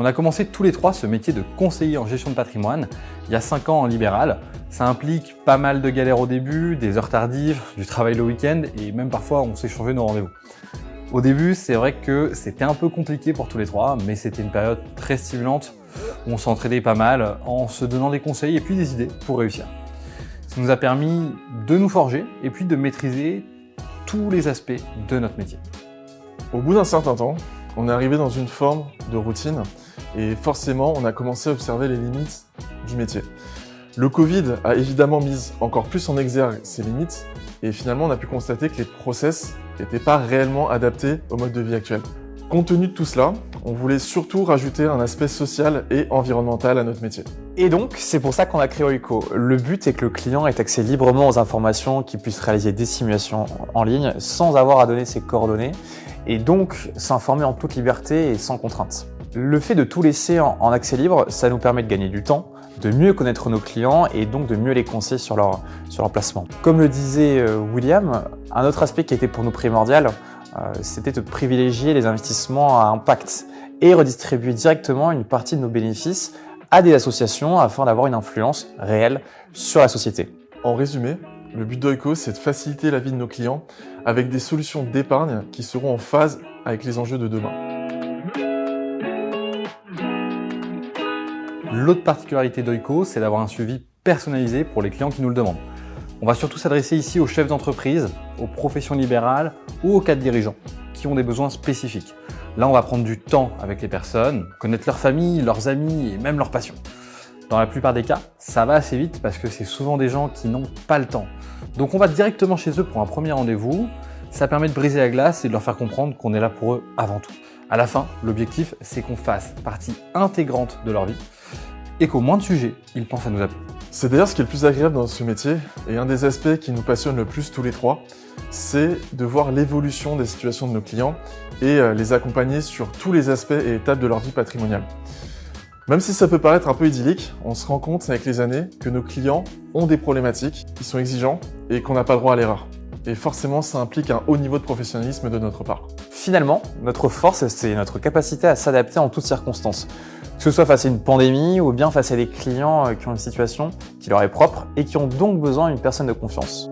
a commencé tous les trois ce métier de conseiller en gestion de patrimoine il y a 5 ans en libéral. Ça implique pas mal de galères au début, des heures tardives, du travail le week-end et même parfois on s'est changé nos rendez-vous. Au début, c'est vrai que c'était un peu compliqué pour tous les trois, mais c'était une période très stimulante où on s'entraidait pas mal en se donnant des conseils et puis des idées pour réussir. Ça nous a permis de nous forger et puis de maîtriser tous les aspects de notre métier. Au bout d'un certain temps, on est arrivé dans une forme de routine et forcément, on a commencé à observer les limites du métier. Le Covid a évidemment mis encore plus en exergue ces limites et finalement, on a pu constater que les process n'étaient pas réellement adaptés au mode de vie actuel. Compte tenu de tout cela, on voulait surtout rajouter un aspect social et environnemental à notre métier. Et donc, c'est pour ça qu'on a créé Oiko. Le but est que le client ait accès librement aux informations, qu'il puisse réaliser des simulations en ligne sans avoir à donner ses coordonnées et donc s'informer en toute liberté et sans contrainte. Le fait de tout laisser en accès libre, ça nous permet de gagner du temps, de mieux connaître nos clients et donc de mieux les conseiller sur leur placement. Comme le disait William, un autre aspect qui était pour nous primordial, c'était de privilégier les investissements à impact et redistribuer directement une partie de nos bénéfices à des associations afin d'avoir une influence réelle sur la société. En résumé, le but d'Oiko, c'est de faciliter la vie de nos clients avec des solutions d'épargne qui seront en phase avec les enjeux de demain. L'autre particularité d'Oiko, c'est d'avoir un suivi personnalisé pour les clients qui nous le demandent. On va surtout s'adresser ici aux chefs d'entreprise, aux professions libérales ou aux cadres dirigeants qui ont des besoins spécifiques. Là, on va prendre du temps avec les personnes, connaître leur famille, leurs amis et même leurs passions. Dans la plupart des cas, ça va assez vite parce que c'est souvent des gens qui n'ont pas le temps. Donc on va directement chez eux pour un premier rendez-vous. Ça permet de briser la glace et de leur faire comprendre qu'on est là pour eux avant tout. À la fin, l'objectif, c'est qu'on fasse partie intégrante de leur vie et qu'au moins de sujets, ils pensent à nous appeler. C'est d'ailleurs ce qui est le plus agréable dans ce métier et un des aspects qui nous passionne le plus tous les trois, c'est de voir l'évolution des situations de nos clients et les accompagner sur tous les aspects et étapes de leur vie patrimoniale. Même si ça peut paraître un peu idyllique, on se rend compte avec les années que nos clients ont des problématiques, ils sont exigeants et qu'on n'a pas le droit à l'erreur. Et forcément, ça implique un haut niveau de professionnalisme de notre part. Finalement, notre force, c'est notre capacité à s'adapter en toutes circonstances. Que ce soit face à une pandémie ou bien face à des clients qui ont une situation qui leur est propre et qui ont donc besoin d'une personne de confiance.